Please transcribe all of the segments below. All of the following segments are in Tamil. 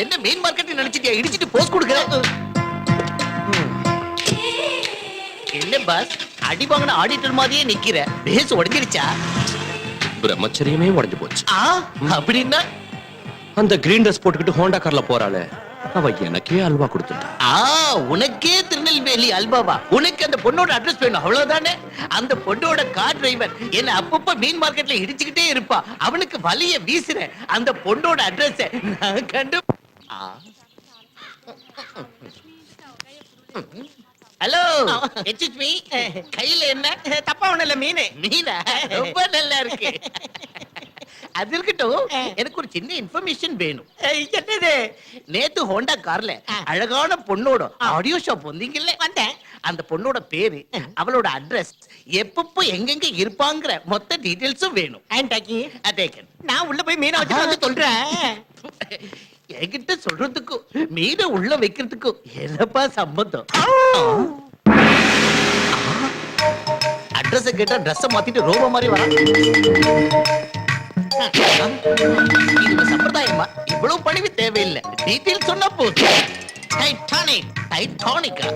இது என்ன மெயின் மார்க்கெட் நினைச்சிட்டியா? இடிச்சிட்டு போஸ்ட் கொடுக்குற. என்ன பாஸ், அடி வாங்கின ஆடிட்டர் மாதிரியே நிக்கிற. பேஸ் உடைஞ்சிருச்சா? பிரம்மச்சரியமே உடைஞ்சு போச்சு. அப்படின்னா அந்த கிரீன் ட்ரெஸ் போட்டுக்கிட்டு ஹோண்டா கார்ல போறாளே, அவ எனக்கே அல்வா கொடுத்துட்டா. உனக்கே திருநெல்வேலி அல்வாவா? உனக்கு அந்த பொண்ணோட அட்ரஸ் வேணும் அவ்வளவுதானே? அந்த பொண்ணோட கார் டிரைவர் என்ன அப்பப்ப மீன் மார்க்கெட்ல இடிச்சுக்கிட்டே இருப்பா. அவனுக்கு வலிய வீசுற அந்த பொண்ணோட அட்ரஸ் நான் கண்டு. ஹலோ, எக்ஸ்கியூஸ் மீ, கையில என்ன? தப்பா ஒண்ணு இல்ல, மீன். மீனா? ரொம்ப நல்லா இருக்கு. அது இருக்கட்டும், எனக்கு ஒரு சின்ன இன்ஃபர்மேஷன் வேணும். என்னது? நேத்து ஹோண்டா கார்ல அழகான பொண்ணோட ஆடியோ ஷாப் வந்தீங்கல்ல? வந்தேன். அந்த பொண்ணோட பேரு, அவளோட அட்ரஸ், எப்பப்போ எங்கெங்க இருப்பாங்கற மொத்த டீடைல்ஸும் வேணும். நான் உள்ள போய் மீனை வச்சுட்டு வந்து சொல்றேன். என்கிட்ட சொல்றதுக்கும் மீனை உள்ள வைக்கிறதுக்கும் என்னப்பா சம்பந்தம்? அட்ரஸ் கேட்டா ட்ரெஸ் மாத்திட்டு ரோபோ மாதிரி வரா. இது சம்பிரதாயமா? இவ்வளவு பணிவு தேவையில்லை. டீடைல் சொன்னா போதும். டைட்டானிக், டைட்டானிக்கா?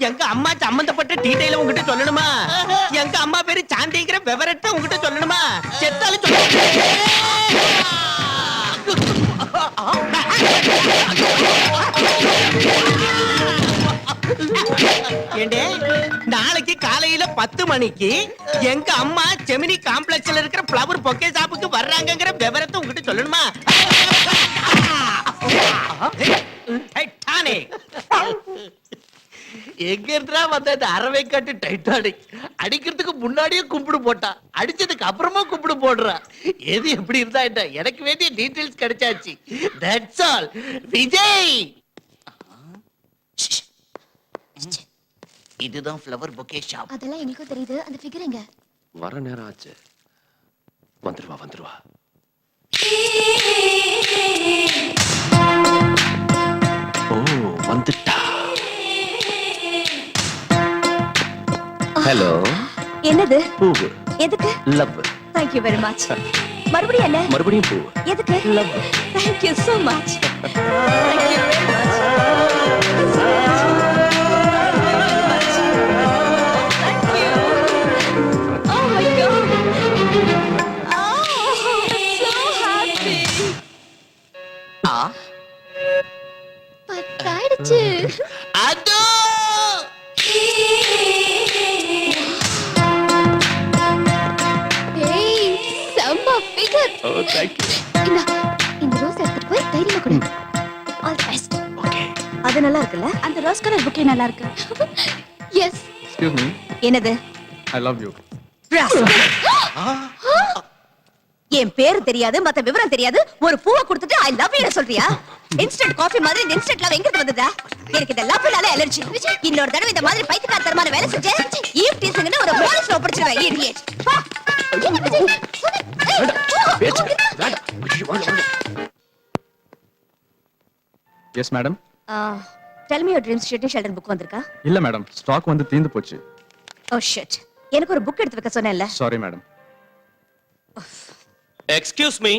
எங்க அம்மா சம்பந்தப்பட்ட டீடைல உங்ககிட்ட சொல்லணுமா? எங்க அம்மா பேரு சாந்திங்கிற விவரத்தை உங்ககிட்ட சொல்லணுமா? செத்தாலும் ஏண்டே, நாளைக்கு காலையில 10 மணிக்கு எங்க அம்மா ஜெமினி காம்ப்ளெக்ஸ்ல இருக்கிற ஃப்ளவர் பொக்கே ஷாப்புக்கு வர்றாங்கங்கிற விவரத்தை உங்ககிட்ட சொல்லணுமா? எங்க இருந்தா வந்த அந்த அரவை காட்டு டைட்டானிக் அடிக்கிறதுக்கு முன்னாடியே கும்பிடு போட்டா, அடிச்சதுக்கு அப்புறமா கும்பிடு போடுறா. எது எப்படி இருந்தா என்ன, எனக்கு வேண்டிய டீடைல்ஸ் கிடைச்சாச்சு. That's all. விஜய், இதுதான் ஃப்ளவர் பொக்கே ஷாப். அதெல்லாம் எங்களுக்கும் தெரியுது. அந்த ஃபிகர் எங்க? வர நேரம் ஆச்சு. வந்துருவா வந்துருவா. ஓ, வந்துட்டா. ஹலோ. என்னது? பூவு. எதுக்கு? Love. Thank you very much. மறுபடியும் என்ன? மறுபடியும் பூ. எதுக்கு? Love. Thank you so much. Thank you very much. Thank you. Oh my God. Oh, so happy. பத்தாயிடுச்சு. அதோ Oh, thank you. இந்த ரோஸ் எடுத்துட்டு போய் தைரியமா கொடு. All the best. Okay. அது நல்லா இருக்குல்ல? அந்த ரோஸ் கலர் புக்கே நல்லா இருக்கு. Yes. Excuse me. என்னது? I love you. என் பேரு தெரியாது, மத்த விவரம் தெரியாது, ஒரு பூவை கொடுத்துட்டு ஐ லவ் யூ சொல்றியா? இன்ஸ்டன்ட் காஃபி மாதிரி இந்த இன்ஸ்டன்ட் லவ் எங்க இருந்து வந்ததா? எனக்கு இந்த லவ்னால அலர்ஜி. இன்னொரு தடவை இந்த மாதிரி பைத்தியக்காரத்தனமான வேலை செஞ்சே ஈவ் டீசிங்னு ஒரு போலீஸ்ல ஒப்படைச்சிடுவேன். Idiot. Yes, madam. Tell me your dreams Shitty Sheldon book வந்திருக்கா? இல்ல மேடம், ஸ்டாக் வந்து தீந்து போச்சு. Oh shit. எனக்கு ஒரு புக் எடுத்து வைக்க சொன்னேன்ல. Sorry madam. Excuse me.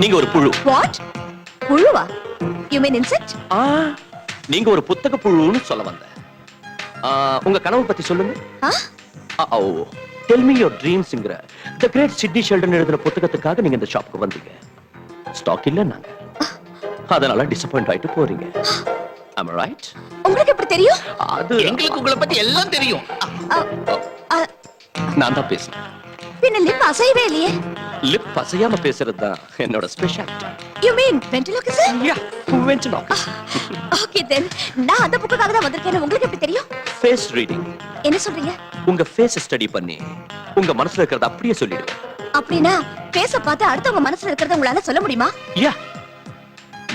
நீங்க ஒரு புழு. What? புழுவா? You mean insect? நீங்க ஒரு புத்தக புழுன்னு சொல்ல வந்தேன். உங்க கனவு பத்தி சொல்லுங்க. Tell me your dreamsங்கற The Great Sydney Sheldon எழுதின புத்தகத்துக்காக நீங்க இந்த ஷாப்புக்கு வந்தீங்க. ஸ்டாக் இல்ல நாங்க. அதனால டிசப்பாயிண்ட் ஆயிட்டு போறீங்க. Am I right? உங்களுக்கு எப்படி தெரியும்? அது எங்களுக்கு உங்களை பத்தி எல்லாம் தெரியும். நான் தான் பேசுறேன். பின்ன லிப் அசையவே இல்லையே. லிப் அசையாம பேசுறது தான் என்னோட speciality. You mean ventriloquism? Yeah, ventriloquism. Okay then. நான் அந்த புக்குக்காக தான் வந்திருக்கேன்னு உங்களுக்கு எப்படி தெரியும்? Face reading. என்ன சொல்றீங்க? உங்க ஃபேஸ் ஸ்டடி பண்ணி உங்க மனசுல இருக்கிறத அப்படியே சொல்லிடுவேன். அப்படினா ஃபேஸ பார்த்து அடுத்தவங்க மனசுல இருக்கிறத உங்களால சொல்ல முடியுமா? யா.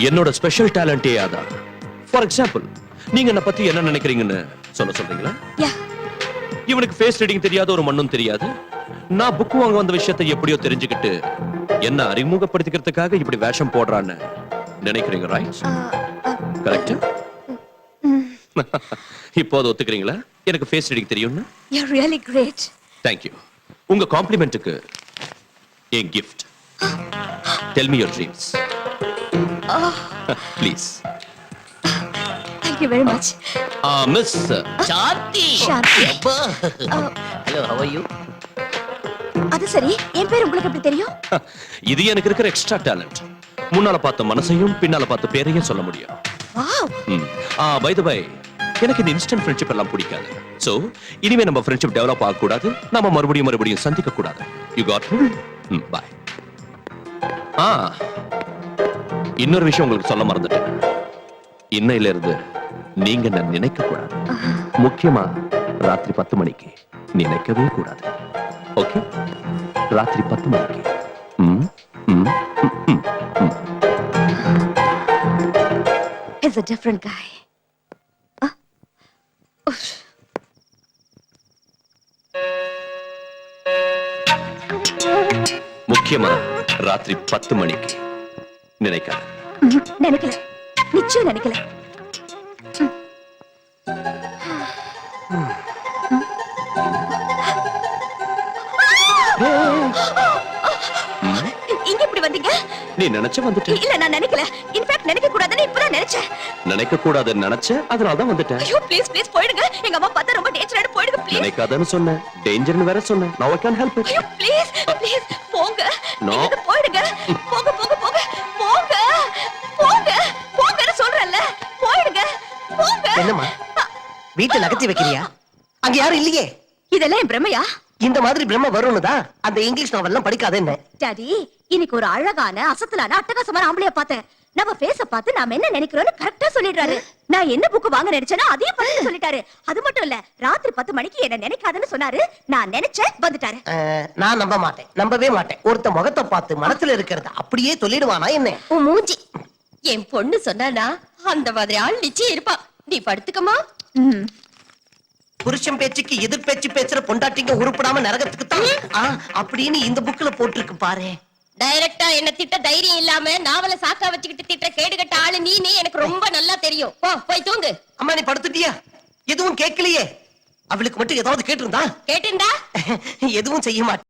என்னோட ஸ்பெஷல் டாலண்டே அதான். ஃபார் எக்ஸாம்பிள், நீங்க என்ன பத்தி என்ன நினைக்கிறீங்கன்னு சொல்றீங்களா? யா. இவனுக்கு ஃபேஸ் ரீடிங் தெரியாத ஒரு மண்ணும் தெரியாது. நான் புக் வாங்க வந்த விஷயத்தை எப்படியோ தெரிஞ்சுக்கிட்டு என்ன அறிமுகப்படுத்திக்கிறதுக்காக இப்படி வேஷம் போடுறான்னு நினைக்கிறீங்க, ரைட்? கரெக்ட். இப்போது ஒத்துக்கிறீங்களா எனக்கு ஃபேஸ் ரீடிங் தெரியும்னு? You're really great. Thank you. உங்க காம்ப்ளிமெண்ட்டுக்கு என் gift. Tell me your dreams please. Thank you very much. Miss Shanthi. Shanthi. Hello, how are you? அது சரி, என் பேர் உங்களுக்கு எப்படி தெரியும்? இது எனக்கு இருக்கிற எக்ஸ்ட்ரா டேலண்ட். முன்னால பார்த்த மனசையும் பின்னால பார்த்த பேரையும் சொல்ல முடியும். வாவ். பை தி பை, எனக்கு இந்த இன்ஸ்டன்ட் ஃப்ரெண்ட்ஷிப் எல்லாம் பிடிக்காது. சோ இனிமே நம்ம ஃப்ரெண்ட்ஷிப் டெவலப் ஆக கூடாது, நாம மறுபடியும் சந்திக்க கூடாது. You got me? பை. இன்னொரு விஷயம் உங்களுக்கு சொல்ல மறந்துட்டேன். இன்னையில இருந்து நீங்க நான் நினைக்க கூடாது. முக்கியமா ராத்திரி 10 மணிக்கு நினைக்கவே கூடாது. ஓகே? ராத்திரி 10 மணிக்கு. He's a different guy. முக்கியமா ராத்திரி 10 மணிக்கு நினைக்காத. நினைக்கல, நிச்சயம் நினைக்கல. இங்க இப்படி வந்தீங்க? நீ நினைச்ச வந்துட்ட. இல்ல, நான் நினைக்கல. இன்ஃபேக்ட் நினைக்க கூடாதுன்னு இப்பதான் நினைச்சேன். நினைக்க கூடாதுன்னு நினைச்ச, அதனால தான் வந்துட்டேன். ஐயோ ப்ளீஸ் ப்ளீஸ் போயிடுங்க. எங்க அம்மா பார்த்தா ரொம்ப டேஞ்சரான, போயிடுங்க ப்ளீஸ். நினைக்காதன்னு சொன்னேன், டேஞ்சர்னு வேற சொன்னேன். Now I can't help it. ஐயோ ப்ளீஸ் ப்ளீஸ் போங்க. No. நீங்க போயிடுங்க. போங்க போங்க போங்க போங்க போங்க போங்கன்னு சொல்றேன்ல. போயிடுங்க போங்க. என்னம்மா வீட்டை நகர்த்தி வைக்கிறியா? அங்க யாரும் இல்லையே. இதெல்லாம் என் பிரமையா? இந்த மாதிரி பிரம்ம வரும்னு தான் அந்த இங்கிலீஷ் நாவல்லாம் படிக்காத என்ன. டாடி, இன்னைக்கு ஒரு அழகான அசத்தலான அட்டகாசமான ஆம்பளைய பார்த்தேன். நம்ம ஃபேஸ பார்த்து நாம என்ன நினைக்கிறோம்னு கரெக்டா சொல்லிடுறாரு. நான் என்ன புக் வாங்க நினைச்சேனோ அதையும் பார்த்து சொல்லிட்டாரு. அது மட்டும் இல்ல, ராத்திரி 10 மணிக்கு என்ன நினைக்காதன்னு சொன்னாரு. நான் நினைச்சேன், வந்துட்டாரு. நான் நம்ப மாட்டேன், நம்பவே மாட்டேன். ஒருத்த முகத்தை பார்த்து மனசுல இருக்கிறது அப்படியே சொல்லிடுவானா என்ன? உன் மூஞ்சி. என் பொண்ணு சொன்னானா அந்த மாதிரி ஆள் நிச்சயம் இருப்பா. நீ படுத்துக்கமா. புருஷன் பேச்சுக்கு எதிர் பேச்சு பேசுற பொண்டாட்டிங்க உருப்படாம நரகத்துக்கு தான் அப்படின்னு இந்த புக்ல போட்டிருக்கு பாரு. டைரக்டா என்ன திட்ட தைரியம் இல்லாம நாவல சாக்கா வச்சுக்கிட்டு திட்ட கேடுகட்ட ஆளு நீ எனக்கு ரொம்ப நல்லா தெரியும். போ போய் தூங்கு. அம்மா நீ படுத்துட்டியா? எதுவும் கேட்கலையே. அவளுக்கு மட்டும் ஏதாவது கேட்டிருந்தா? கேட்டிருந்தா எதுவும் செய்ய மாட்டேன்.